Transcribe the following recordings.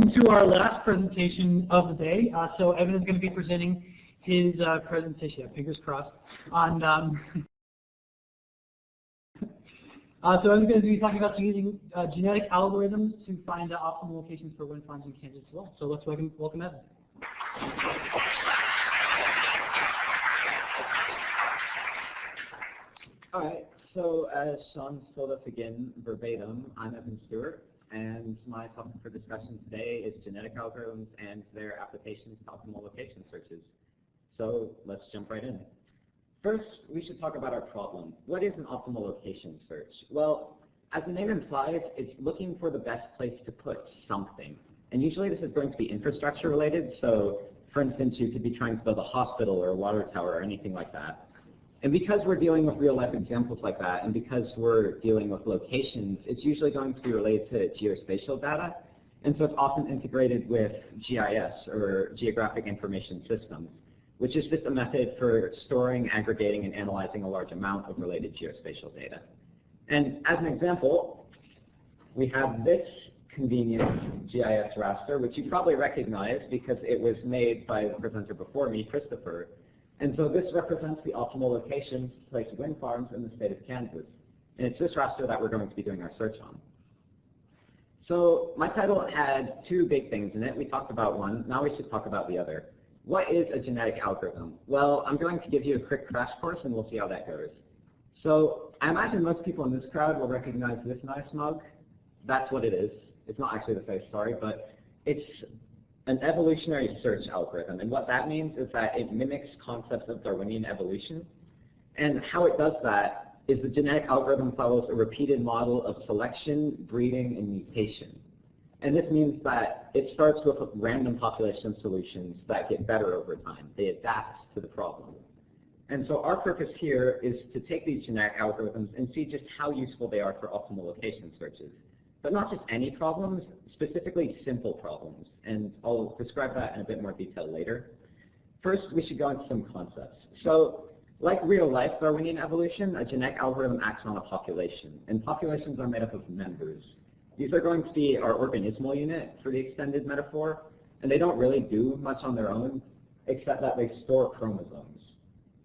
welcome to our last presentation of the day. So Evan is going to be presenting his presentation, fingers crossed, on so I'm going to be talking about using genetic algorithms to find optimal locations for wind farms in Kansas as well. So let's welcome Evan. All right, so as Sean told us again verbatim, I'm Evan Stewart, and my topic for discussion today is genetic algorithms and their applications to optimal location searches. So let's jump right in. First, we should talk about our problem. What is an optimal location search? Well, as the name implies, it's looking for the best place to put something. And usually this is going to be infrastructure related, so for instance, you could be trying to build a hospital or a water tower or anything like that. And because we're dealing with real-life examples like that, and because we're dealing with locations, it's usually going to be related to geospatial data. And so it's often integrated with GIS, or Geographic Information Systems, which is just a method for storing, aggregating, and analyzing a large amount of related geospatial data. And as an example, we have this convenient GIS raster, which you probably recognize because it was made by the presenter before me, Christopher. And so this represents the optimal locations to place wind farms in the state of Kansas. And it's this raster that we're going to be doing our search on. So my title had two big things in it. We talked about one. Now we should talk about the other. What is a genetic algorithm? Well, I'm going to give you a quick crash course, and we'll see how that goes. So I imagine most people in this crowd will recognize this nice mug. That's what it is. It's not actually the face, sorry, but it's an evolutionary search algorithm, and what that means is that it mimics concepts of Darwinian evolution, and how it does that is the genetic algorithm follows a repeated model of selection, breeding, and mutation. And this means that it starts with a random population solutions that get better over time. They adapt to the problem. And so our purpose here is to take these genetic algorithms and see just how useful they are for optimal location searches. But not just any problems, specifically simple problems, and I'll describe that in a bit more detail later. First, we should go into some concepts. So, like real-life Darwinian evolution, a genetic algorithm acts on a population, and populations are made up of members. These are going to be our organismal unit for the extended metaphor, and they don't really do much on their own, except that they store chromosomes.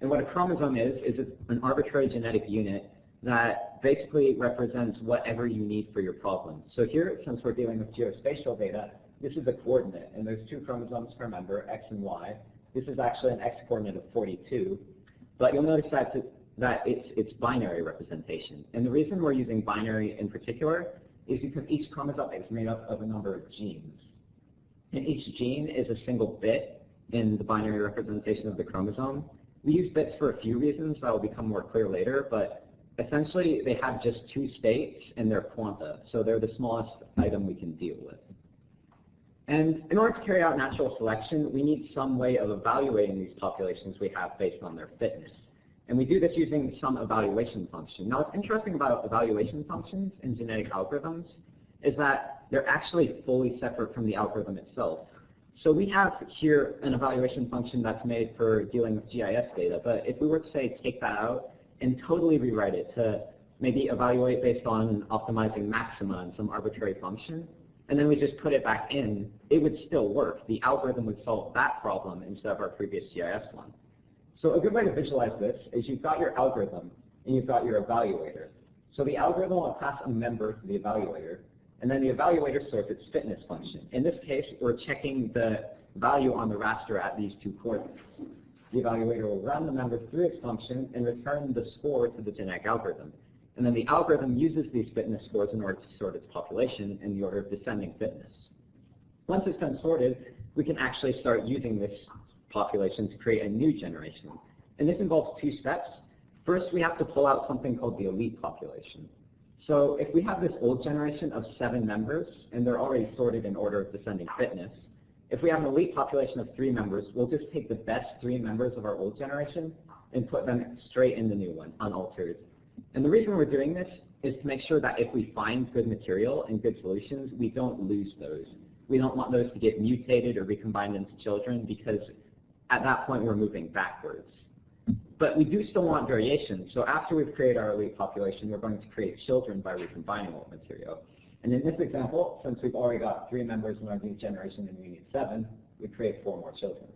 And what a chromosome is it's an arbitrary genetic unit that basically represents whatever you need for your problem. So here, since we're dealing with geospatial data, this is a coordinate, and there's two chromosomes per member, X and Y. This is actually an X coordinate of 42, but you'll notice that it's binary representation. And the reason we're using binary in particular is because each chromosome is made up of a number of genes. And each gene is a single bit in the binary representation of the chromosome. We use bits for a few reasons that will become more clear later, but essentially, they have just two states and they're quanta, so they're the smallest item we can deal with. And in order to carry out natural selection, we need some way of evaluating these populations we have based on their fitness. And we do this using some evaluation function. Now, what's interesting about evaluation functions in genetic algorithms is that they're actually fully separate from the algorithm itself. So we have here an evaluation function that's made for dealing with GIS data, but if we were to say take that out and totally rewrite it to maybe evaluate based on optimizing maxima and some arbitrary function, and then we just put it back in, it would still work. The algorithm would solve that problem instead of our previous GIS one. So a good way to visualize this is you've got your algorithm and you've got your evaluator. So the algorithm will pass a member to the evaluator, and then the evaluator sorts its fitness function. In this case, we're checking the value on the raster at these two coordinates. The evaluator will run the member through its function and return the score to the genetic algorithm. And then the algorithm uses these fitness scores in order to sort its population in the order of descending fitness. Once it's been sorted, we can actually start using this population to create a new generation. And this involves two steps. First, we have to pull out something called the elite population. So if we have this old generation of 7 members, and they're already sorted in order of descending fitness, if we have an elite population of 3 members, we'll just take the best 3 members of our old generation and put them straight in the new one, unaltered. And the reason we're doing this is to make sure that if we find good material and good solutions, we don't lose those. We don't want those to get mutated or recombined into children because at that point we're moving backwards. But we do still want variation. So after we've created our elite population, we're going to create children by recombining old material. And in this example, since we've already got 3 members in our new generation and we need 7, we create 4 more children.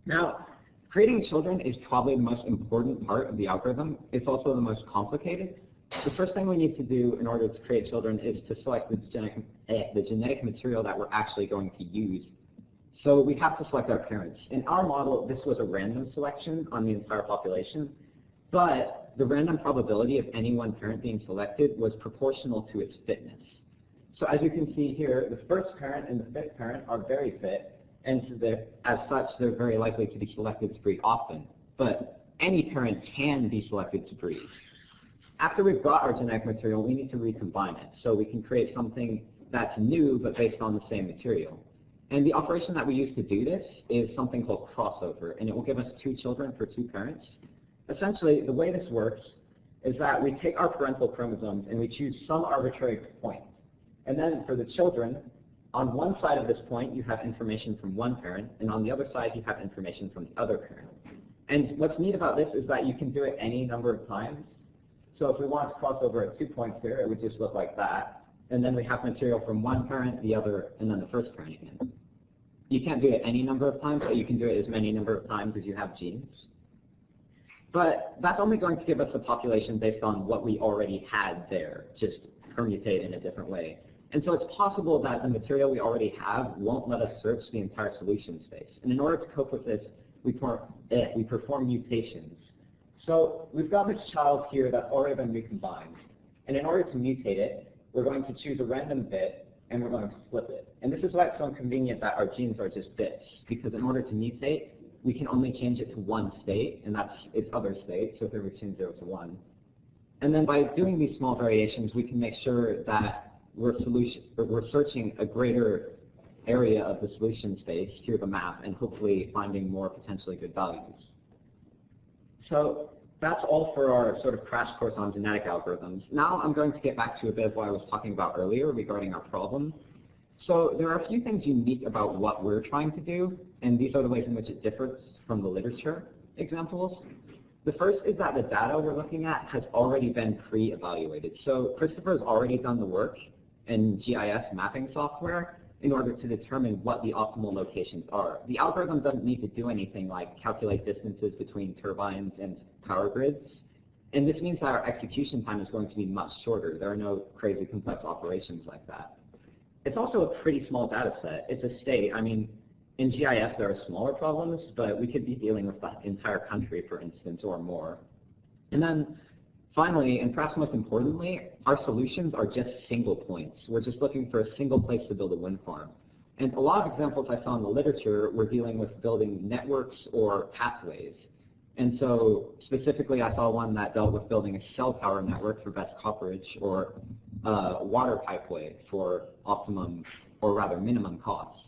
Now, creating children is probably the most important part of the algorithm. It's also the most complicated. The first thing we need to do in order to create children is to select the genetic material that we're actually going to use. So we have to select our parents. In our model, this was a random selection on the entire population, but the random probability of any one parent being selected was proportional to its fitness. So as you can see here, the first parent and the 5th parent are very fit, and so as such, they're very likely to be selected to breed often. But any parent can be selected to breed. After we've got our genetic material, we need to recombine it. So we can create something that's new, but based on the same material. And the operation that we use to do this is something called crossover, and it will give us 2 children for 2 parents. Essentially, the way this works is that we take our parental chromosomes and we choose some arbitrary point. And then for the children, on one side of this point, you have information from one parent, and on the other side, you have information from the other parent. And what's neat about this is that you can do it any number of times. So if we want to cross over at 2 points here, it would just look like that. And then we have material from one parent, the other, and then the first parent again. You can't do it any number of times, but you can do it as many number of times as you have genes. But that's only going to give us a population based on what we already had there, just permutate in a different way. And so it's possible that the material we already have won't let us search the entire solution space. And in order to cope with this, we perform mutations. So we've got this child here that's already been recombined. And in order to mutate it, we're going to choose a random bit and we're going to flip it. And this is why it's so inconvenient that our genes are just bits, because in order to mutate, we can only change it to one state, and that's its other state, so if we change 0 to 1. And then by doing these small variations, we can make sure that we're searching a greater area of the solution space through the map and hopefully finding more potentially good values. So that's all for our sort of crash course on genetic algorithms. Now I'm going to get back to a bit of what I was talking about earlier regarding our problem. So there are a few things unique about what we're trying to do, and these are the ways in which it differs from the literature examples. The first is that the data we're looking at has already been pre-evaluated. So Christopher has already done the work in GIS mapping software in order to determine what the optimal locations are. The algorithm doesn't need to do anything like calculate distances between turbines and power grids. And this means that our execution time is going to be much shorter. There are no crazy complex operations like that. It's also a pretty small data set. It's a state. I mean, in GIS there are smaller problems, but we could be dealing with the entire country, for instance, or more. And then finally, and perhaps most importantly, our solutions are just single points. We're just looking for a single place to build a wind farm. And a lot of examples I saw in the literature were dealing with building networks or pathways. And so specifically I saw one that dealt with building a cell tower network for best coverage, or a water pipeway for optimum, or rather minimum costs.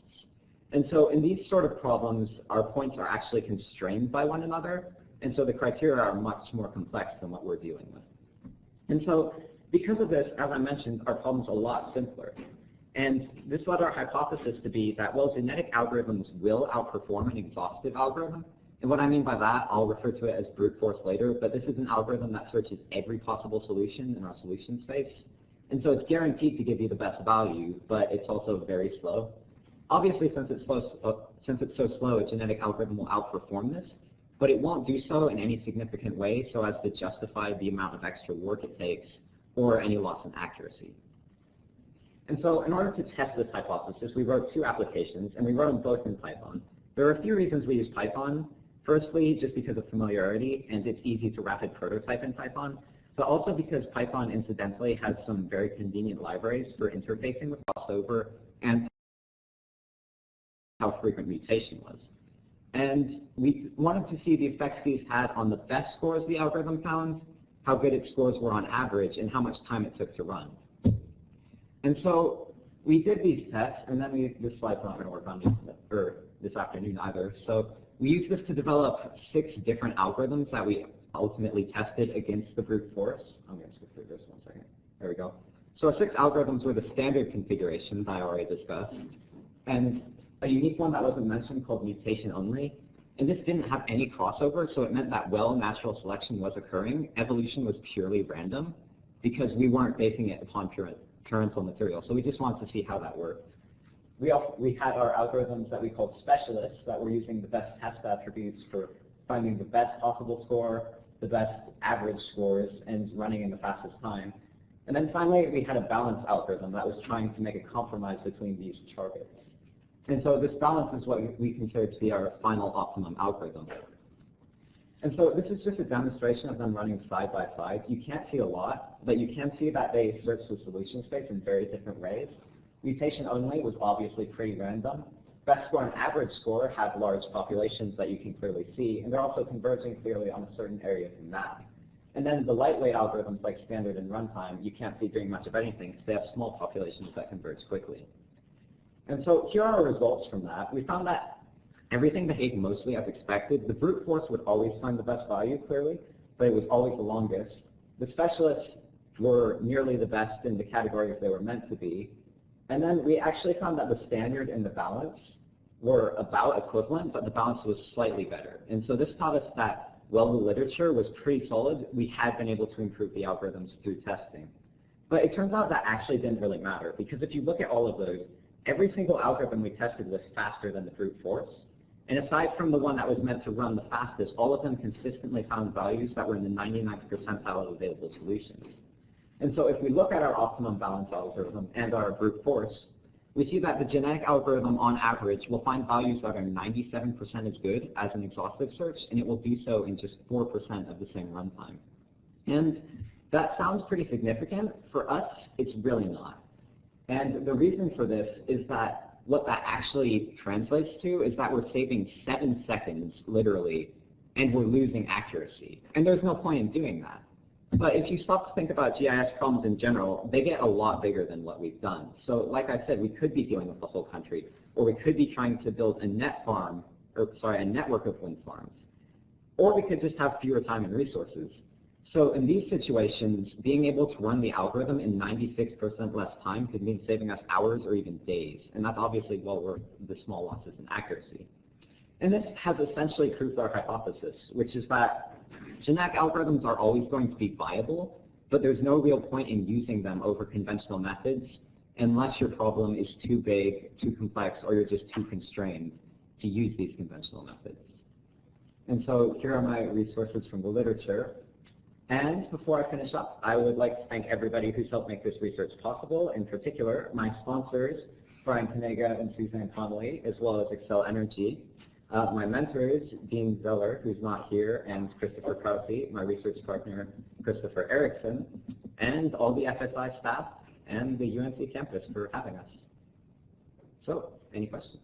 And so in these sort of problems, our points are actually constrained by one another, and so the criteria are much more complex than what we're dealing with. And so because of this, as I mentioned, our problem's a lot simpler. And this led our hypothesis to be that, well, genetic algorithms will outperform an exhaustive algorithm. And what I mean by that, I'll refer to it as brute force later, but this is an algorithm that searches every possible solution in our solution space. And so it's guaranteed to give you the best value, but it's also very slow. Obviously, since it's so slow, a genetic algorithm will outperform this, but it won't do so in any significant way so as to justify the amount of extra work it takes or any loss in accuracy. And so in order to test this hypothesis, we wrote 2 applications, and we wrote them both in Python. There are a few reasons we use Python. Firstly, just because of familiarity, and it's easy to rapid prototype in Python, but also because Python incidentally has some very convenient libraries for interfacing with crossover and how frequent mutation was. And we wanted to see the effects these had on the best scores the algorithm found, how good its scores were on average, and how much time it took to run. And so we did these tests, and then this slide's not going to work on this afternoon either. So we used this to develop 6 different algorithms that we ultimately tested against the brute force. I'm going to skip through this one second. There we go. So our 6 algorithms were the standard configurations I already discussed, and a unique one that wasn't mentioned called mutation only. And this didn't have any crossover, so it meant that while natural selection was occurring, evolution was purely random because we weren't basing it upon torrential material. So we just wanted to see how that worked. We had our algorithms that we called specialists that were using the best test attributes for finding the best possible score, the best average scores, and running in the fastest time. And then finally, we had a balance algorithm that was trying to make a compromise between these targets. And so this balance is what we consider to be our final optimum algorithm. And so this is just a demonstration of them running side by side. You can't see a lot, but you can see that they search the solution space in very different ways. Mutation only was obviously pretty random. Best score and average score have large populations that you can clearly see, and they're also converging clearly on a certain area of the map. And then the lightweight algorithms like standard and runtime, you can't see doing much of anything because they have small populations that converge quickly. And so here are our results from that. We found that everything behaved mostly as expected. The brute force would always find the best value, clearly, but it was always the longest. The specialists were nearly the best in the categories they were meant to be. And then we actually found that the standard and the balance were about equivalent, but the balance was slightly better. And so this taught us that while the literature was pretty solid, we had been able to improve the algorithms through testing. But it turns out that actually didn't really matter, because if you look at all of those, every single algorithm we tested was faster than the brute force. And aside from the one that was meant to run the fastest, all of them consistently found values that were in the 99th percentile of available solutions. And so if we look at our optimum balance algorithm and our brute force, we see that the genetic algorithm on average will find values that are 97% as good as an exhaustive search, and it will do so in just 4% of the same runtime. And that sounds pretty significant. For us, it's really not. And the reason for this is that what that actually translates to is that we're saving 7 seconds, literally, and we're losing accuracy. And there's no point in doing that. But if you stop to think about GIS problems in general, they get a lot bigger than what we've done. So like I said, we could be dealing with the whole country, or we could be trying to build a network of wind farms. Or we could just have fewer time and resources. So in these situations, being able to run the algorithm in 96% less time could mean saving us hours or even days. And that's obviously well worth the small losses in accuracy. And this has essentially proved our hypothesis, which is that genetic algorithms are always going to be viable, but there's no real point in using them over conventional methods unless your problem is too big, too complex, or you're just too constrained to use these conventional methods. And so here are my resources from the literature. And before I finish up, I would like to thank everybody who's helped make this research possible, in particular my sponsors, Brian Panega and Suzanne Connolly, as well as Excel Energy. My mentors, Dean Zeller, who's not here, and Christopher Krause, my research partner, Christopher Erickson, and all the FSI staff and the UNC campus for having us. So, any questions?